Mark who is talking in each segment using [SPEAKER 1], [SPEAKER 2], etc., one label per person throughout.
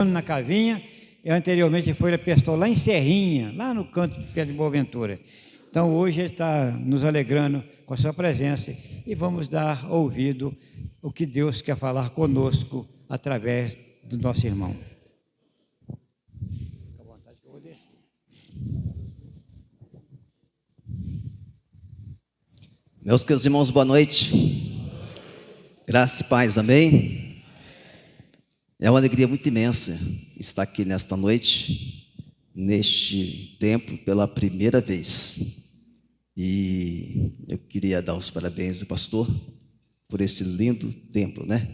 [SPEAKER 1] na Cavinha, e anteriormente foi pastor lá em Serrinha, lá no canto de Boa Ventura. Então hoje ele está nos alegrando com a sua presença e vamos dar ouvido ao que Deus quer falar conosco através do nosso irmão. Fica à vontade que eu vou descer.
[SPEAKER 2] Meus queridos irmãos, boa noite. Graça e paz, amém? É uma alegria muito imensa estar aqui nesta noite, neste templo, pela primeira vez. E eu queria dar os parabéns ao pastor por esse lindo templo, né?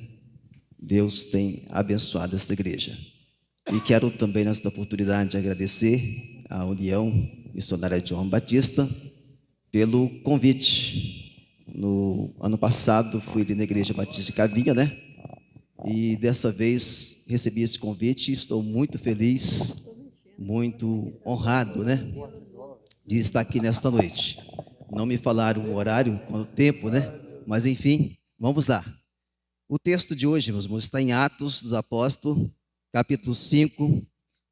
[SPEAKER 2] Deus tem abençoado esta igreja. E quero também, nesta oportunidade, agradecer à União Missionária de João Batista pelo convite. No ano passado, fui ali na Igreja Batista de Cavinha, né? E dessa vez recebi esse convite e estou muito feliz, muito honrado, né, de estar aqui nesta noite. Não me falaram o horário, o tempo, né? Mas enfim, vamos lá. O texto de hoje, meus irmãos, está em Atos dos Apóstolos, capítulo 5,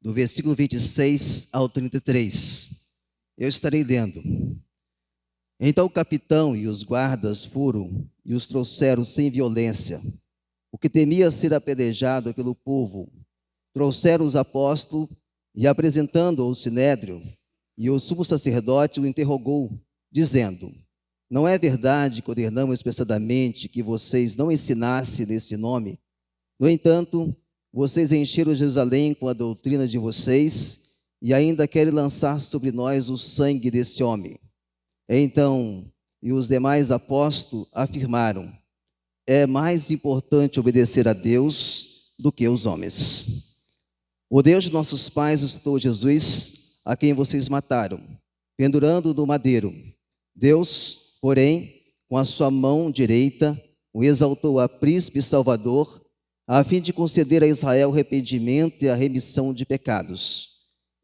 [SPEAKER 2] do versículo 26 ao 33. Eu estarei lendo. Então o capitão e os guardas foram e os trouxeram sem violência. O que temia ser apedrejado pelo povo, trouxeram os apóstolos e apresentando-o ao sinédrio, e o sumo sacerdote o interrogou, dizendo: não é verdade que ordenamos expressadamente que vocês não ensinassem nesse nome? No entanto, vocês encheram Jerusalém com a doutrina de vocês e ainda querem lançar sobre nós o sangue desse homem. Então, e os demais apóstolos afirmaram: é mais importante obedecer a Deus do que os homens. O Deus de nossos pais ressuscitou Jesus, a quem vocês mataram, pendurando no madeiro. Deus, porém, com a sua mão direita, o exaltou a príncipe salvador, a fim de conceder a Israel arrependimento e a remissão de pecados.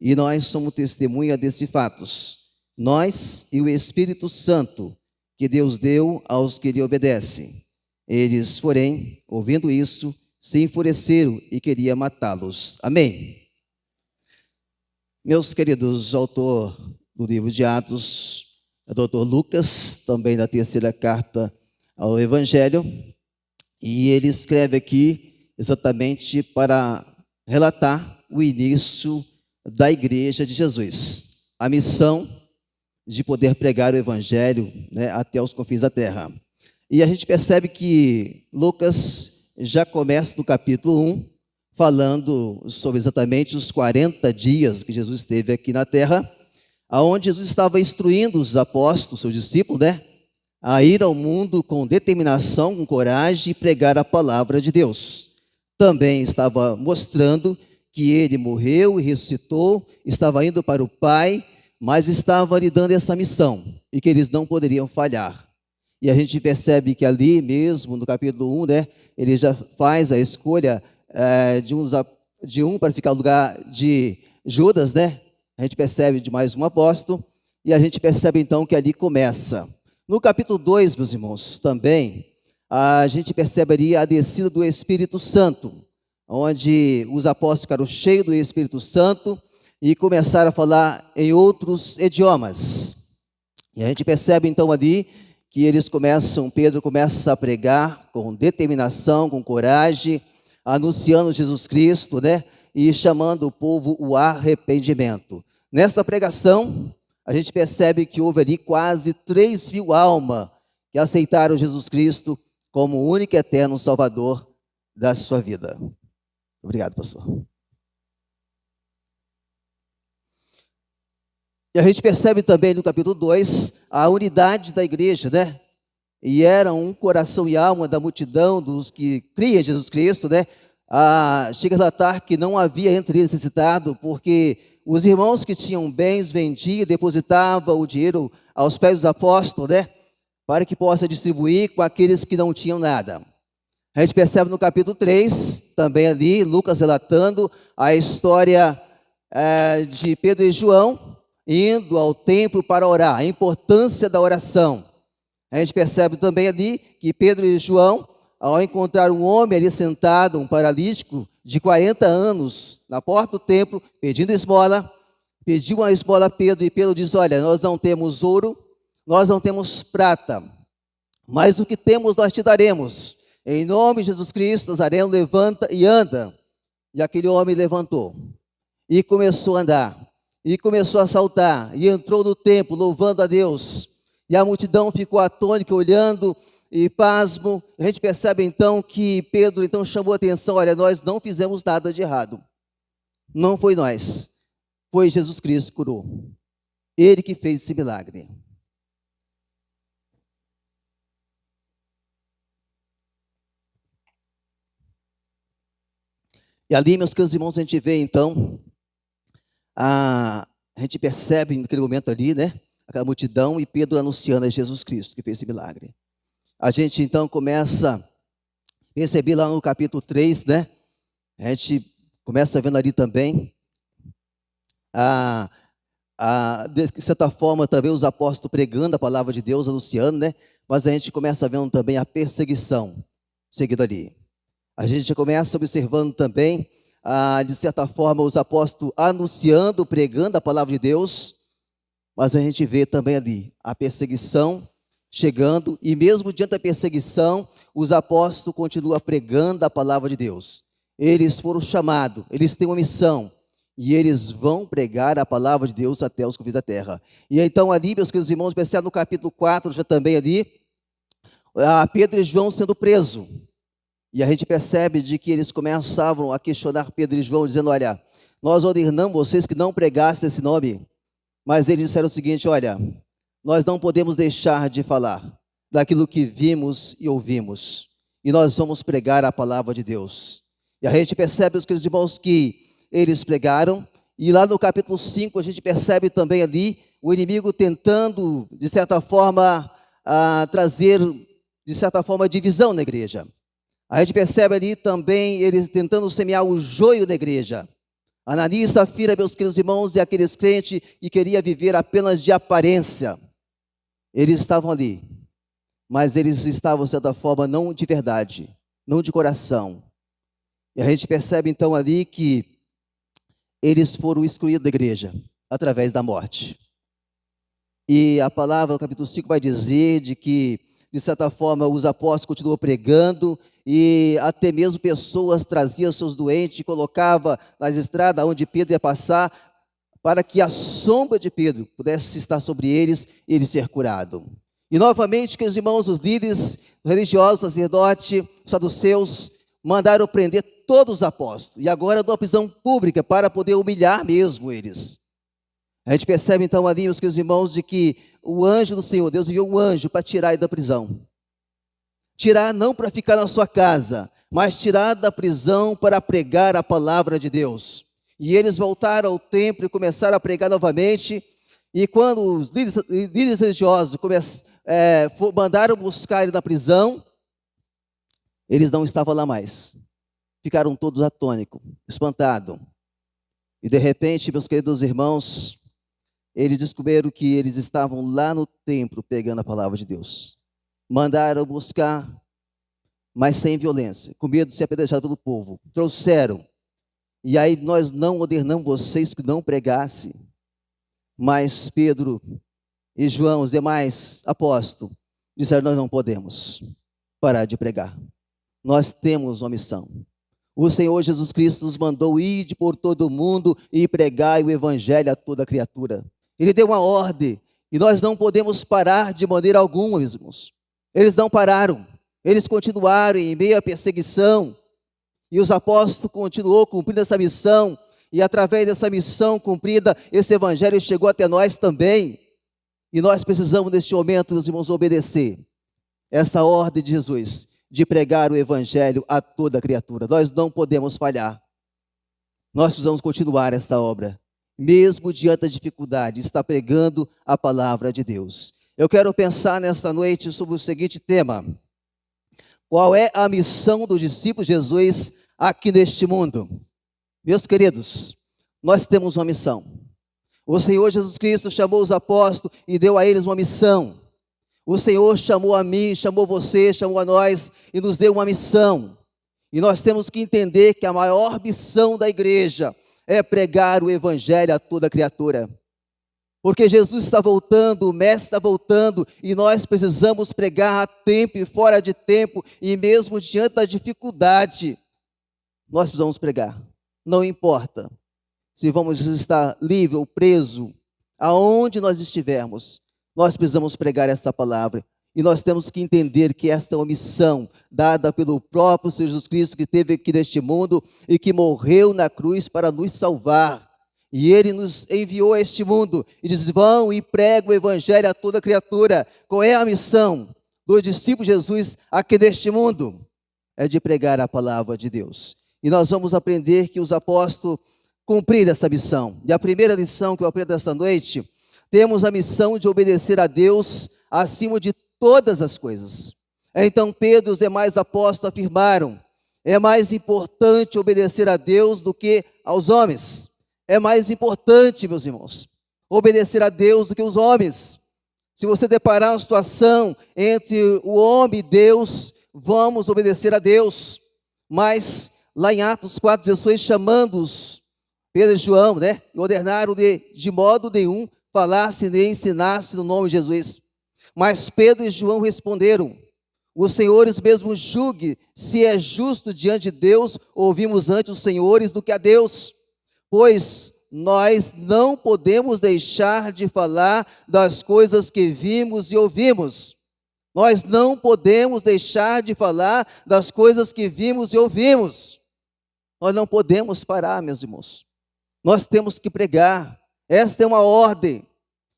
[SPEAKER 2] E nós somos testemunha desses fatos, nós e o Espírito Santo, que Deus deu aos que lhe obedecem. Eles, porém, ouvindo isso, se enfureceram e queriam matá-los. Amém. Meus queridos, o autor do livro de Atos, o doutor Lucas, também da terceira carta ao Evangelho, e ele escreve aqui exatamente para relatar o início da igreja de Jesus, a missão de poder pregar o Evangelho, né, até os confins da terra. E a gente percebe que Lucas já começa no capítulo 1, falando sobre exatamente os 40 dias que Jesus esteve aqui na terra, aonde Jesus estava instruindo os apóstolos, seus discípulos, né, a ir ao mundo com determinação, com coragem e pregar a palavra de Deus. Também estava mostrando que ele morreu e ressuscitou, estava indo para o Pai, mas estava lhe dando essa missão e que eles não poderiam falhar. E a gente percebe que ali mesmo, no capítulo 1, né, ele já faz a escolha de um para ficar no lugar de Judas, né? A gente percebe de mais um apóstolo, e a gente percebe então que ali começa. No capítulo 2, meus irmãos, também, a gente percebe ali a descida do Espírito Santo, onde os apóstolos ficaram cheios do Espírito Santo e começaram a falar em outros idiomas. E a gente percebe então ali que Pedro começa a pregar com determinação, com coragem, anunciando Jesus Cristo, né? E chamando o povo ao arrependimento. Nesta pregação, a gente percebe que houve ali quase 3.000 almas que aceitaram Jesus Cristo como o único e eterno Salvador da sua vida. Obrigado, pastor. E a gente percebe também no capítulo 2 a unidade da igreja, né? E era um coração e alma da multidão dos que criam em Jesus Cristo, né? Chega a relatar que não havia entre eles necessitado, porque os irmãos que tinham bens vendiam, depositavam o dinheiro aos pés dos apóstolos, né? Para que possa distribuir com aqueles que não tinham nada. A gente percebe no capítulo 3, também ali, Lucas relatando a história de Pedro e João, indo ao templo para orar, a importância da oração. A gente percebe também ali que Pedro e João, ao encontrar um homem ali sentado, um paralítico, de 40 anos na porta do templo, pedindo esmola, pediu uma esmola a Pedro, e Pedro diz: olha, nós não temos ouro, nós não temos prata, mas o que temos nós te daremos. Em nome de Jesus Cristo, Nazareno, levanta e anda. E aquele homem levantou e começou a andar, e começou a saltar, e entrou no templo, louvando a Deus. E a multidão ficou atônita, olhando e pasmo. A gente percebe então que Pedro então chamou a atenção: olha, nós não fizemos nada de errado. Não foi nós, foi Jesus Cristo que curou. Ele que fez esse milagre. E ali, meus queridos irmãos, a gente vê então, a gente percebe naquele momento ali, né, aquela multidão e Pedro anunciando a Jesus Cristo que fez esse milagre. A gente então começa a perceber lá no capítulo 3, né, a gente começa vendo ali também, de certa forma também os apóstolos pregando a palavra de Deus, anunciando, né, mas a gente começa vendo também a perseguição seguida ali. A gente começa observando também, de certa forma, os apóstolos anunciando, pregando a palavra de Deus, mas a gente vê também ali a perseguição chegando, e mesmo diante da perseguição, os apóstolos continuam pregando a palavra de Deus. Eles foram chamados, eles têm uma missão, e eles vão pregar a palavra de Deus até os confins da terra. E então ali, meus queridos irmãos, percebe no capítulo 4, já também ali, Pedro e João sendo presos. E a gente percebe de que eles começavam a questionar Pedro e João, dizendo: olha, nós ordenamos vocês que não pregassem esse nome. Mas eles disseram o seguinte: olha, nós não podemos deixar de falar daquilo que vimos e ouvimos. E nós vamos pregar a palavra de Deus. E a gente percebe, os queridos irmãos, que eles pregaram. E lá no capítulo 5 a gente percebe também ali o inimigo tentando, de certa forma, trazer, de certa forma, divisão na igreja. A gente percebe ali também eles tentando semear o joio da igreja. Ananias e Safira, meus queridos irmãos, e aqueles crentes que queriam viver apenas de aparência. Eles estavam ali, mas eles estavam, de certa forma, não de verdade, não de coração. E a gente percebe então ali que eles foram excluídos da igreja através da morte. E a palavra, no capítulo 5, vai dizer de que, de certa forma, os apóstolos continuam pregando, e até mesmo pessoas traziam seus doentes e colocavam nas estradas onde Pedro ia passar, para que a sombra de Pedro pudesse estar sobre eles e ele ser curado. E novamente, que os irmãos, os líderes religiosos, sacerdotes, saduceus, mandaram prender todos os apóstolos, e agora numa prisão pública, para poder humilhar mesmo eles. A gente percebe então ali, meus queridos irmãos, de que o anjo do Senhor, Deus enviou um anjo para tirar ele da prisão. Tirar não para ficar na sua casa, mas tirar da prisão para pregar a palavra de Deus. E eles voltaram ao templo e começaram a pregar novamente. E quando os líderes religiosos mandaram buscar ele na prisão, eles não estavam lá mais. Ficaram todos atônicos, espantados. E de repente, meus queridos irmãos, eles descobriram que eles estavam lá no templo pregando a palavra de Deus. Mandaram buscar, mas sem violência, com medo de ser apedrejado pelo povo. Trouxeram. E aí nós não ordenamos vocês que não pregassem. Mas Pedro e João, os demais apóstolos, disseram: nós não podemos parar de pregar. Nós temos uma missão. O Senhor Jesus Cristo nos mandou ir por todo o mundo e pregar o evangelho a toda criatura. Ele deu uma ordem e nós não podemos parar de maneira alguma, meus irmãos. Eles não pararam, eles continuaram em meio à perseguição, e os apóstolos continuou cumprindo essa missão, e através dessa missão cumprida, esse evangelho chegou até nós também, e nós precisamos neste momento, meus irmãos, obedecer essa ordem de Jesus, de pregar o evangelho a toda criatura. Nós não podemos falhar, nós precisamos continuar esta obra, mesmo diante da dificuldade, está pregando a palavra de Deus. Eu quero pensar nesta noite sobre o seguinte tema: qual é a missão do discípulo de Jesus aqui neste mundo? Meus queridos, nós temos uma missão. O Senhor Jesus Cristo chamou os apóstolos e deu a eles uma missão. O Senhor chamou a mim, chamou você, chamou a nós e nos deu uma missão. E nós temos que entender que a maior missão da igreja é pregar o evangelho a toda criatura. Porque Jesus está voltando, o Mestre está voltando, e nós precisamos pregar a tempo e fora de tempo, e mesmo diante da dificuldade, nós precisamos pregar. Não importa se vamos estar livre ou preso, aonde nós estivermos, nós precisamos pregar essa palavra. E nós temos que entender que esta é uma missão dada pelo próprio Senhor Jesus Cristo, que esteve aqui neste mundo e que morreu na cruz para nos salvar. E Ele nos enviou a este mundo e diz: vão e pregam o evangelho a toda criatura. Qual é a missão do discípulo de Jesus aqui neste mundo? É de pregar a palavra de Deus. E nós vamos aprender que os apóstolos cumpriram essa missão. E a primeira lição que eu aprendo esta noite, temos a missão de obedecer a Deus acima de todas as coisas. Então Pedro e os demais apóstolos afirmaram: é mais importante obedecer a Deus do que aos homens. É mais importante, meus irmãos, obedecer a Deus do que os homens. Se você deparar uma situação entre o homem e Deus, vamos obedecer a Deus. Mas lá em Atos 4,16, chamando-os, Pedro e João, e ordenaram de modo nenhum falasse nem ensinasse no nome de Jesus. Mas Pedro e João responderam: os senhores mesmo julgue se é justo diante de Deus ouvirmos antes os senhores do que a Deus. Pois nós não podemos deixar de falar das coisas que vimos e ouvimos. Nós não podemos deixar de falar das coisas que vimos e ouvimos. Nós não podemos parar, meus irmãos. Nós temos que pregar. Esta é uma ordem.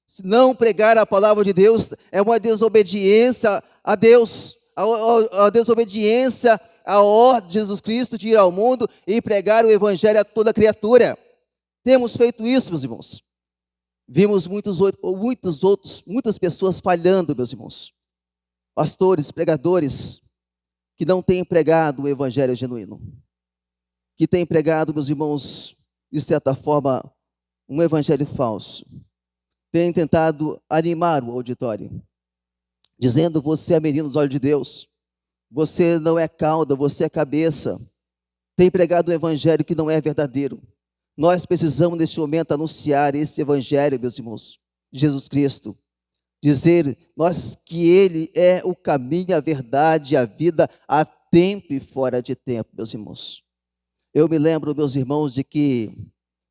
[SPEAKER 2] Se não pregar a palavra de Deus, é uma desobediência a Deus, a desobediência à ordem de Jesus Cristo de ir ao mundo e pregar o evangelho a toda criatura. Temos feito isso, meus irmãos. Vimos muitas pessoas falhando, meus irmãos. Pastores, pregadores, que não têm pregado o evangelho genuíno. Que têm pregado, meus irmãos, de certa forma, um evangelho falso. Têm tentado animar o auditório, dizendo: você é menino dos olhos de Deus. Você não é cauda, você é cabeça. Tem pregado um evangelho que não é verdadeiro. Nós precisamos, neste momento, anunciar esse evangelho, meus irmãos, de Jesus Cristo. Dizer que Ele é o caminho, a verdade, a vida, a tempo e fora de tempo, meus irmãos. Eu me lembro, meus irmãos, de que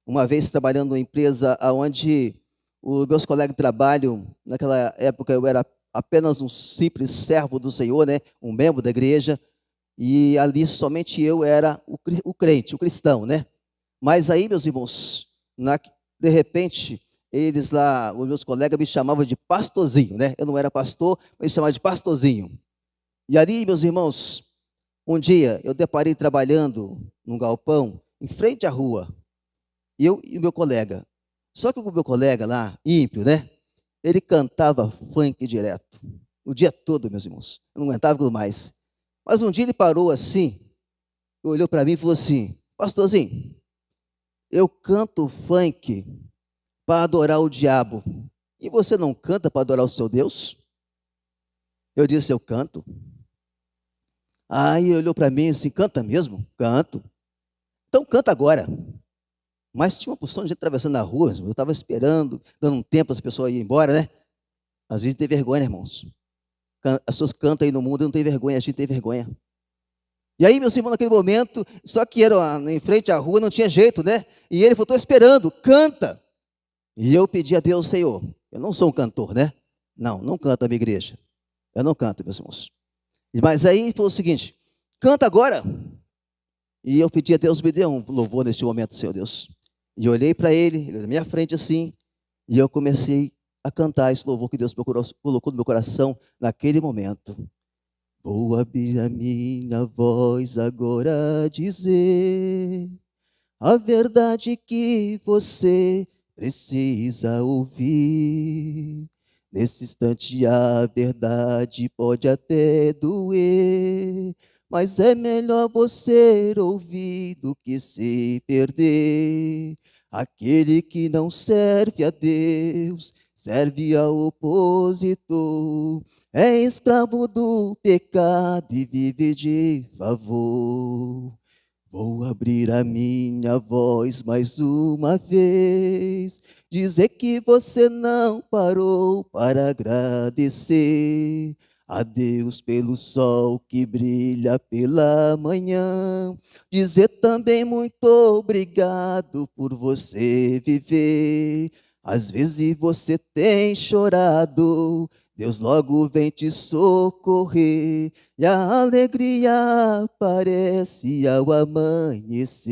[SPEAKER 2] uma vez trabalhando numa empresa onde os meus colegas de trabalho, naquela época eu era apenas um simples servo do Senhor, um membro da igreja, e ali somente eu era o crente, o cristão, Mas aí, meus irmãos, de repente, eles lá, os meus colegas me chamavam de pastorzinho, Eu não era pastor, mas me chamavam de pastorzinho. E ali, meus irmãos, um dia eu deparei trabalhando num galpão, em frente à rua, eu e o meu colega. Só que o meu colega lá, ímpio, ele cantava funk direto, o dia todo, meus irmãos. Eu não aguentava aquilo mais. Mas um dia ele parou assim, olhou para mim e falou assim: pastorzinho, eu canto funk para adorar o diabo. E você não canta para adorar o seu Deus? Eu disse: eu canto. Aí ele olhou para mim assim: canta mesmo? Canto. Então canta agora. Mas tinha uma porção de gente atravessando a rua, eu estava esperando, dando um tempo as pessoas irem embora, Às vezes tem vergonha, irmãos. As pessoas cantam aí no mundo e não tem vergonha, a gente tem vergonha. E aí, meus irmãos, naquele momento, só que era em frente à rua, não tinha jeito, E ele falou: estou esperando, canta. E eu pedi a Deus: Senhor, eu não sou um cantor, Não canto na minha igreja. Eu não canto, meus irmãos. Mas aí ele falou o seguinte: canta agora. E eu pedi a Deus: me dê um louvor neste momento, Senhor Deus. E eu olhei para ele na minha frente assim, e eu comecei a cantar esse louvor que Deus colocou no meu coração naquele momento. Vou abrir a minha voz agora a dizer a verdade que você precisa ouvir. Nesse instante a verdade pode até doer, mas é melhor você ouvir do que se perder. Aquele que não serve a Deus, serve ao opositor. é escravo do pecado e vive de favor. Vou abrir a minha voz mais uma vez, dizer que você não parou para agradecer a Deus pelo sol que brilha pela manhã, dizer também muito obrigado por você viver. Às vezes você tem chorado, Deus logo vem te socorrer, e a alegria aparece ao amanhecer.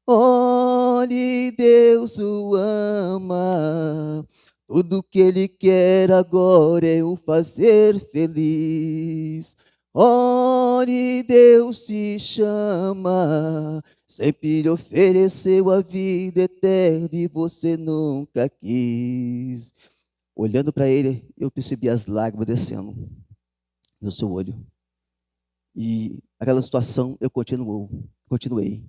[SPEAKER 2] Olhe, Deus o ama, tudo que Ele quer agora é o fazer feliz. Olhe, Deus te chama, sempre lhe ofereceu a vida eterna e você nunca quis. Olhando para ele, eu percebi as lágrimas descendo no seu olho. E aquela situação eu continuei.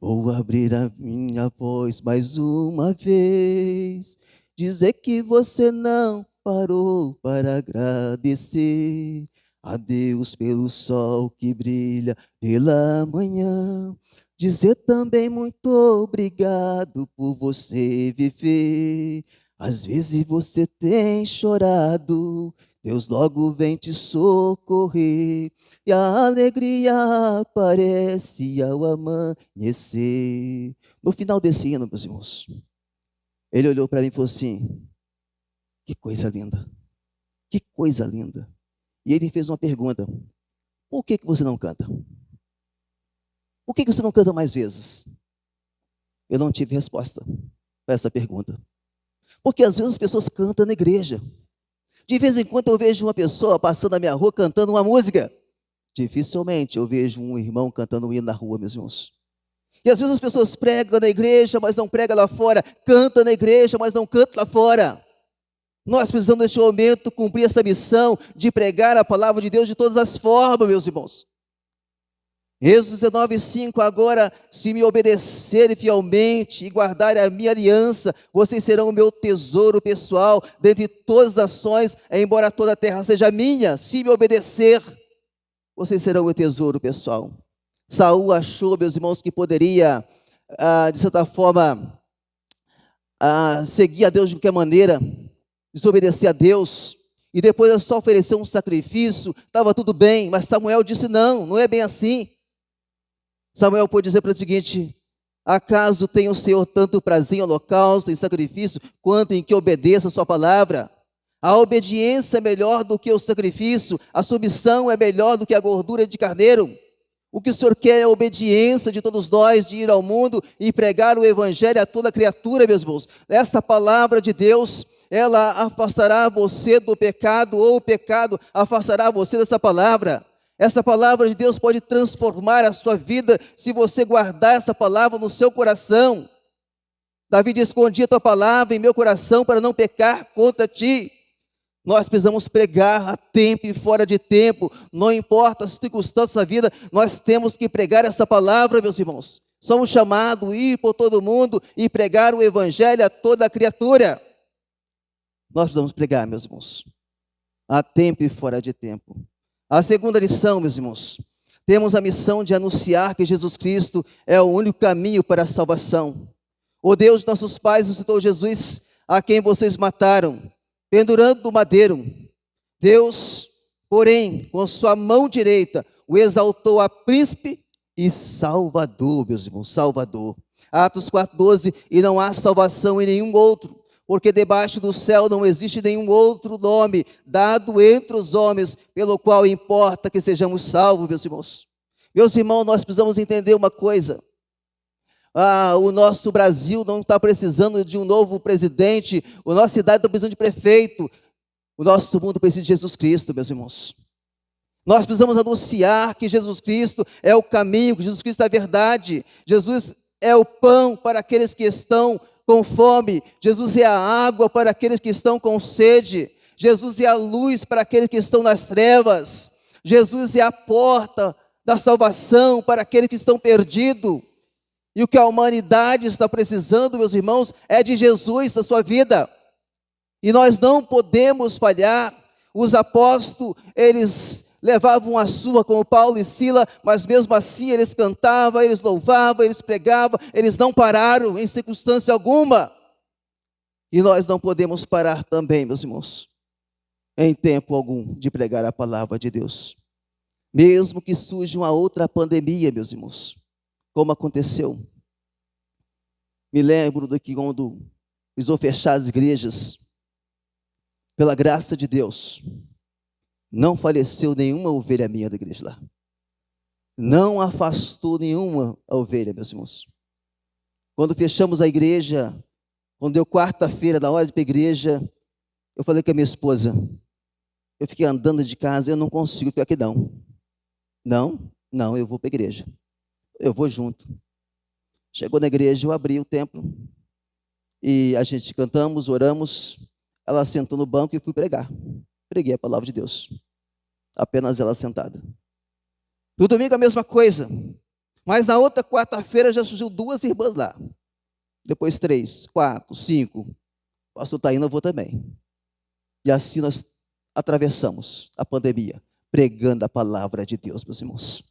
[SPEAKER 2] Vou abrir a minha voz mais uma vez, dizer que você não parou para agradecer a Deus pelo sol que brilha pela manhã, dizer também muito obrigado por você viver. Às vezes você tem chorado, Deus logo vem te socorrer, e a alegria aparece ao amanhecer. No final desse hino, meus irmãos, ele olhou para mim e falou assim: que coisa linda, que coisa linda. E ele fez uma pergunta: por que você não canta? Por que você não canta mais vezes? Eu não tive resposta para essa pergunta. Porque às vezes as pessoas cantam na igreja. De vez em quando eu vejo uma pessoa passando na minha rua cantando uma música. Dificilmente eu vejo um irmão cantando um hino na rua, meus irmãos. E às vezes as pessoas pregam na igreja, mas não pregam lá fora. Cantam na igreja, mas não cantam lá fora. Nós precisamos neste momento cumprir essa missão de pregar a palavra de Deus de todas as formas, meus irmãos. Êxodo 19:5, agora, se me obedecerem fielmente e guardarem a minha aliança, vocês serão o meu tesouro pessoal dentre todas as nações, embora toda a terra seja minha. Se me obedecer, vocês serão o meu tesouro pessoal. Saul achou, meus irmãos, que poderia, de certa forma, seguir a Deus de qualquer maneira, desobedecer a Deus, e depois só oferecer um sacrifício, estava tudo bem, mas Samuel disse: não é bem assim. Samuel pôde dizer para o seguinte: acaso tem o Senhor tanto prazer em holocausto, em sacrifício, quanto em que obedeça a sua palavra? A obediência é melhor do que o sacrifício, a submissão é melhor do que a gordura de carneiro. O que o Senhor quer é a obediência de todos nós, de ir ao mundo e pregar o evangelho a toda criatura, meus irmãos. Esta palavra de Deus, ela afastará você do pecado, ou o pecado afastará você dessa palavra. Essa palavra de Deus pode transformar a sua vida se você guardar essa palavra no seu coração. Davi diz: escondi a tua palavra em meu coração para não pecar contra ti. Nós precisamos pregar a tempo e fora de tempo, não importa as circunstâncias da vida, nós temos que pregar essa palavra, meus irmãos. Somos chamados a ir por todo mundo e pregar o evangelho a toda criatura. Nós precisamos pregar, meus irmãos, a tempo e fora de tempo. A segunda lição, meus irmãos, temos a missão de anunciar que Jesus Cristo é o único caminho para a salvação. O Deus de nossos pais ressuscitou Jesus, a quem vocês mataram, pendurando no madeiro. Deus, porém, com sua mão direita, o exaltou a príncipe e salvador, meus irmãos, salvador. Atos 4:12, e não há salvação em nenhum outro, porque debaixo do céu não existe nenhum outro nome dado entre os homens, pelo qual importa que sejamos salvos, meus irmãos. Meus irmãos, nós precisamos entender uma coisa. O nosso Brasil não está precisando de um novo presidente, a nossa cidade está precisando de prefeito, o nosso mundo precisa de Jesus Cristo, meus irmãos. Nós precisamos anunciar que Jesus Cristo é o caminho, que Jesus Cristo é a verdade, Jesus é o pão para aqueles que estão com fome, Jesus é a água para aqueles que estão com sede, Jesus é a luz para aqueles que estão nas trevas, Jesus é a porta da salvação para aqueles que estão perdidos. E o que a humanidade está precisando, meus irmãos, é de Jesus na sua vida. E nós não podemos falhar. Os apóstolos, eles levavam a sua como Paulo e Sila, mas mesmo assim eles cantavam, eles louvavam, eles pregavam, eles não pararam em circunstância alguma. E nós não podemos parar também, meus irmãos, em tempo algum, de pregar a palavra de Deus. Mesmo que surja uma outra pandemia, meus irmãos, como aconteceu. Me lembro de que quando precisou fechar as igrejas, pela graça de Deus, não faleceu nenhuma ovelha minha da igreja lá. Não afastou nenhuma ovelha, meus irmãos. Quando fechamos a igreja, quando deu quarta-feira, na hora de ir para a igreja, eu falei com a minha esposa, eu fiquei andando de casa, eu não consigo ficar aqui não. Não, eu vou para a igreja. Eu vou junto. Chegou na igreja, eu abri o templo, e a gente cantamos, oramos, ela sentou no banco e fui pregar. Preguei a palavra de Deus. Apenas ela sentada. No domingo a mesma coisa. Mas na outra quarta-feira já surgiu 2 irmãs lá. Depois 3, 4, 5. O pastor está indo, eu vou também. E assim nós atravessamos a pandemia, pregando a palavra de Deus, meus irmãos.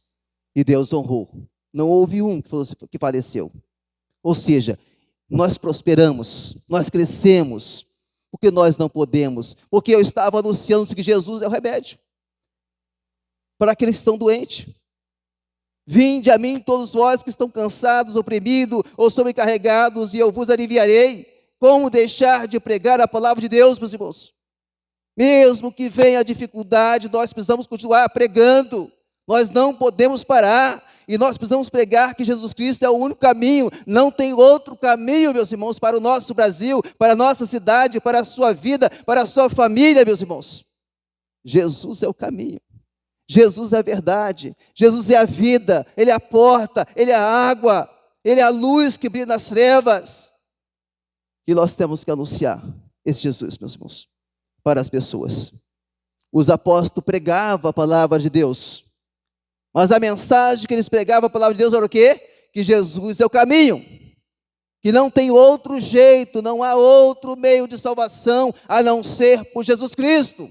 [SPEAKER 2] E Deus honrou. Não houve um que faleceu. Ou seja, nós prosperamos, nós crescemos, porque nós não podemos. Porque eu estava anunciando que Jesus é o remédio para aqueles que estão doentes. Vinde a mim todos vós que estão cansados, oprimidos ou sobrecarregados, e eu vos aliviarei. Como deixar de pregar a palavra de Deus, meus irmãos? Mesmo que venha a dificuldade, nós precisamos continuar pregando. Nós não podemos parar. E nós precisamos pregar que Jesus Cristo é o único caminho. Não tem outro caminho, meus irmãos, para o nosso Brasil, para a nossa cidade, para a sua vida, para a sua família, meus irmãos. Jesus é o caminho. Jesus é a verdade. Jesus é a vida. Ele é a porta. Ele é a água. Ele é a luz que brilha nas trevas. E nós temos que anunciar esse Jesus, meus irmãos, para as pessoas. Os apóstolos pregavam a palavra de Deus. Mas a mensagem que eles pregavam, a palavra de Deus, era o quê? Que Jesus é o caminho. Que não tem outro jeito, não há outro meio de salvação, a não ser por Jesus Cristo.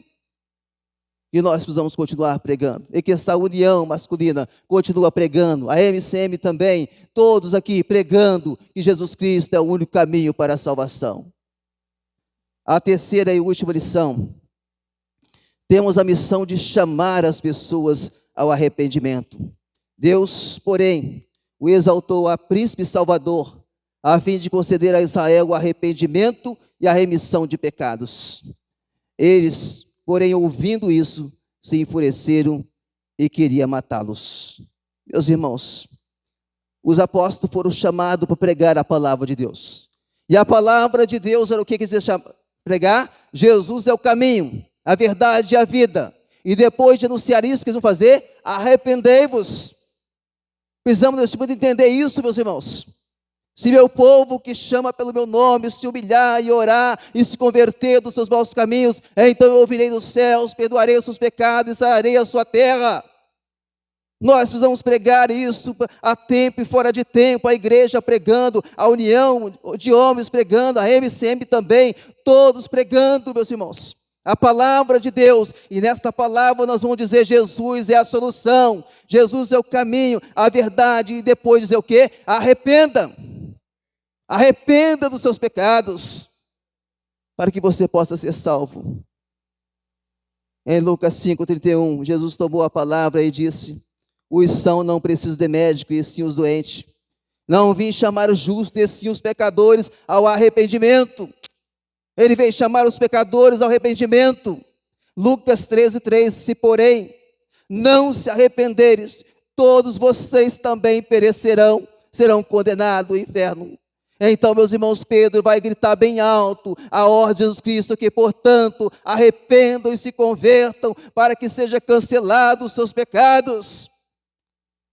[SPEAKER 2] E nós precisamos continuar pregando. E que essa união masculina continua pregando. A MCM também, todos aqui pregando que Jesus Cristo é o único caminho para a salvação. A terceira e última lição. Temos a missão de chamar as pessoas ao arrependimento. Deus, porém, o exaltou a príncipe salvador, a fim de conceder a Israel o arrependimento e a remissão de pecados. Eles, porém, ouvindo isso, se enfureceram e queriam matá-los. Meus irmãos, os apóstolos foram chamados para pregar a palavra de Deus. E a palavra de Deus era o que quiser pregar? Jesus é o caminho, a verdade e a vida. E depois de anunciar isso, o que eles vão fazer? Arrependei-vos. Precisamos nesse momento entender isso, meus irmãos. Se meu povo que chama pelo meu nome se humilhar e orar e se converter dos seus maus caminhos, então eu ouvirei dos céus, perdoarei os seus pecados e sararei a sua terra. Nós precisamos pregar isso a tempo e fora de tempo, a igreja pregando, a união de homens pregando, a MCM também, todos pregando, meus irmãos. A palavra de Deus, e nesta palavra nós vamos dizer Jesus é a solução, Jesus é o caminho, a verdade, e depois dizer o quê? Arrependa dos seus pecados, para que você possa ser salvo. Em Lucas 5:31, Jesus tomou a palavra e disse, os sãos não precisam de médico, e sim os doentes. Não vim chamar os justos, e sim os pecadores ao arrependimento. Ele veio chamar os pecadores ao arrependimento. Lucas 13:3, se porém não se arrependeres, todos vocês também perecerão, serão condenados ao inferno. Então, meus irmãos, Pedro vai gritar bem alto a ordem de Jesus Cristo, que, portanto, arrependam e se convertam, para que seja cancelados os seus pecados.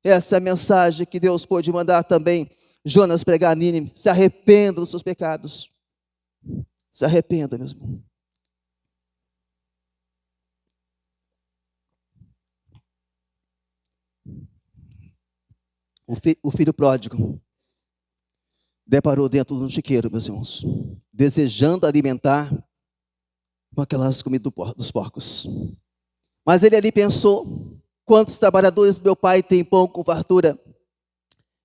[SPEAKER 2] Essa é a mensagem que Deus pôde mandar também Jonas pregar a Nínive. Se arrependa dos seus pecados. Se arrependa, meu irmão. O filho pródigo deparou dentro de um chiqueiro, meus irmãos, desejando alimentar com aquelas comidas dos porcos. Mas ele ali pensou: quantos trabalhadores do meu pai têm pão com fartura,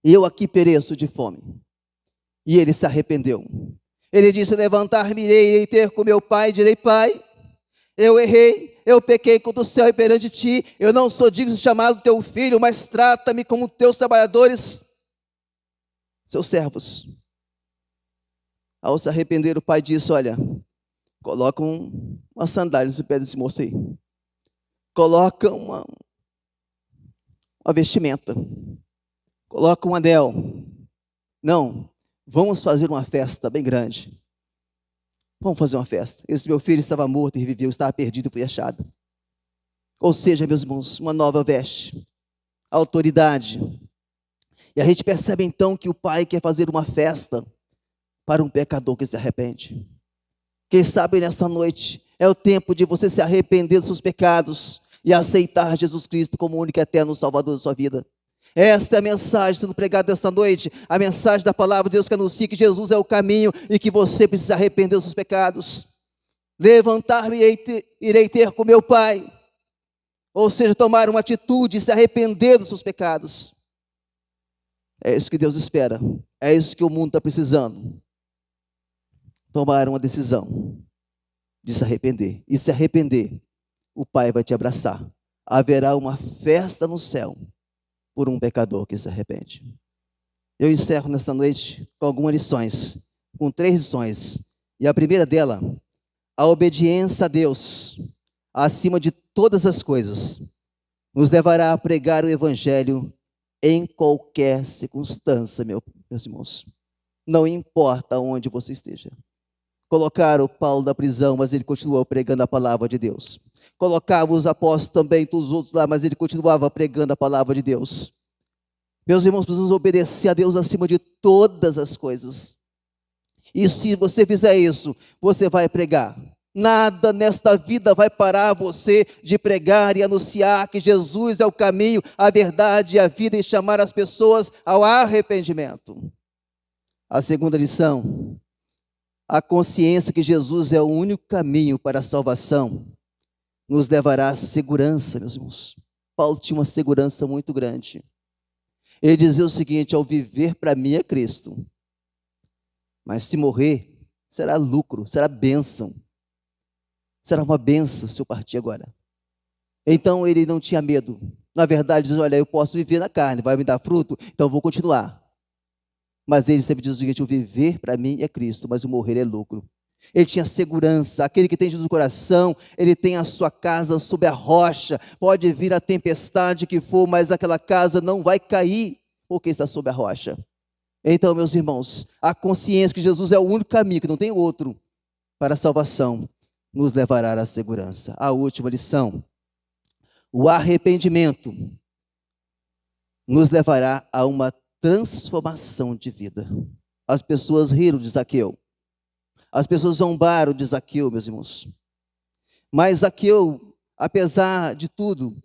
[SPEAKER 2] e eu aqui pereço de fome. E ele se arrependeu. Ele disse: levantar-me-ei, irei ter com meu pai, direi: pai, eu errei, eu pequei contra o céu e perante ti, eu não sou digno de ser chamado teu filho, mas trata-me como teus trabalhadores, seus servos. Ao se arrepender, o pai disse: olha, coloca uma sandália no pé desse moço aí, coloca uma vestimenta, coloca um anel. Não, vamos fazer uma festa bem grande. Vamos fazer uma festa. Esse meu filho estava morto e reviveu, estava perdido e foi achado. Ou seja, meus irmãos, uma nova veste, autoridade. E a gente percebe então que o pai quer fazer uma festa para um pecador que se arrepende. Quem sabe nessa noite é o tempo de você se arrepender dos seus pecados e aceitar Jesus Cristo como o único e eterno Salvador da sua vida. Esta é a mensagem sendo pregada esta noite, a mensagem da palavra de Deus que anuncia que Jesus é o caminho e que você precisa arrepender dos seus pecados. Levantar-me e irei ter com meu Pai. Ou seja, tomar uma atitude e se arrepender dos seus pecados. É isso que Deus espera, é isso que o mundo está precisando. Tomar uma decisão de se arrepender. E se arrepender, o Pai vai te abraçar. Haverá uma festa no céu por um pecador que se arrepende. Eu encerro nesta noite com algumas lições, com 3 lições. E a primeira dela, a obediência a Deus, acima de todas as coisas, nos levará a pregar o Evangelho em qualquer circunstância, meus irmãos. Não importa onde você esteja. Colocaram Paulo na prisão, mas ele continuou pregando a palavra de Deus. Colocava os apóstolos também, todos os outros lá, mas ele continuava pregando a palavra de Deus. Meus irmãos, precisamos obedecer a Deus acima de todas as coisas. E se você fizer isso, você vai pregar. Nada nesta vida vai parar você de pregar e anunciar que Jesus é o caminho, a verdade e a vida, e chamar as pessoas ao arrependimento. A segunda lição, a consciência que Jesus é o único caminho para a salvação, nos levará à segurança, meus irmãos. Paulo tinha uma segurança muito grande. Ele dizia o seguinte: ao viver para mim é Cristo, mas se morrer, será lucro, será bênção. Será uma bênção se eu partir agora. Então ele não tinha medo. Na verdade, diz: olha, eu posso viver na carne, vai me dar fruto, então eu vou continuar. Mas ele sempre diz o seguinte: o viver para mim é Cristo, mas o morrer é lucro. Ele tinha segurança. Aquele que tem Jesus no coração, ele tem a sua casa sob a rocha. Pode vir a tempestade que for, mas aquela casa não vai cair, porque está sob a rocha. Então, meus irmãos, a consciência que Jesus é o único caminho, que não tem outro, para a salvação, nos levará à segurança. A última lição: o arrependimento nos levará a uma transformação de vida. As pessoas riram de Zaqueu. As pessoas zombaram de Zaqueu, meus irmãos. Mas Zaqueu, apesar de tudo,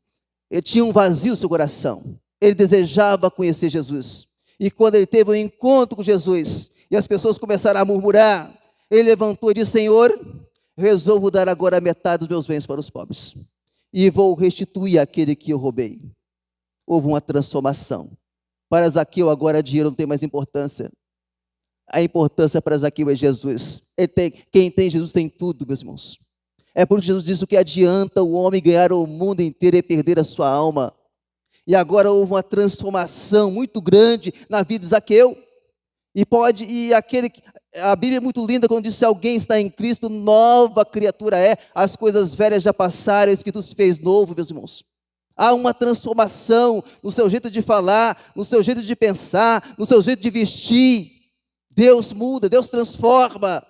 [SPEAKER 2] ele tinha um vazio no seu coração. Ele desejava conhecer Jesus. E quando ele teve um encontro com Jesus, e as pessoas começaram a murmurar, ele levantou e disse: Senhor, resolvo dar agora a metade dos meus bens para os pobres. E vou restituir aquele que eu roubei. Houve uma transformação. Para Zaqueu agora dinheiro não tem mais importância. A importância para Zaqueu é Jesus. Quem tem Jesus tem tudo, meus irmãos. É por isso que Jesus disse: o que adianta o homem ganhar o mundo inteiro e perder a sua alma? E agora houve uma transformação muito grande na vida de Zaqueu. A Bíblia é muito linda quando diz: se alguém está em Cristo, nova criatura é. As coisas velhas já passaram, isso que tudo se fez novo, meus irmãos. Há uma transformação no seu jeito de falar, no seu jeito de pensar, no seu jeito de vestir. Deus muda, Deus transforma.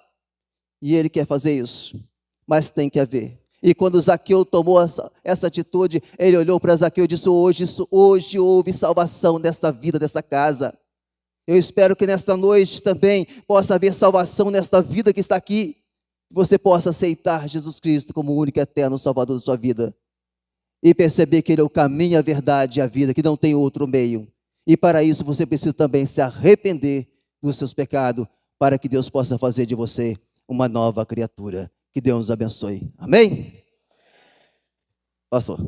[SPEAKER 2] E Ele quer fazer isso, mas tem que haver. E quando Zaqueu tomou essa atitude, ele olhou para Zaqueu e disse: hoje houve salvação nesta vida, dessa casa. Eu espero que nesta noite também possa haver salvação nesta vida que está aqui. Você possa aceitar Jesus Cristo como o único e eterno Salvador da sua vida. E perceber que Ele é o caminho, a verdade e a vida, que não tem outro meio. E para isso você precisa também se arrepender dos seus pecados, para que Deus possa fazer de você uma nova criatura. Que Deus nos abençoe. Amém? Pastor.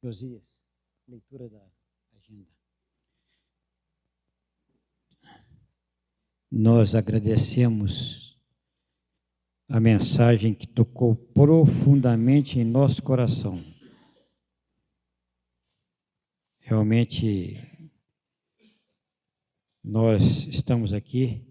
[SPEAKER 1] Josias, leitura da agenda. Nós agradecemos a mensagem que tocou profundamente em nosso coração. Realmente, nós estamos aqui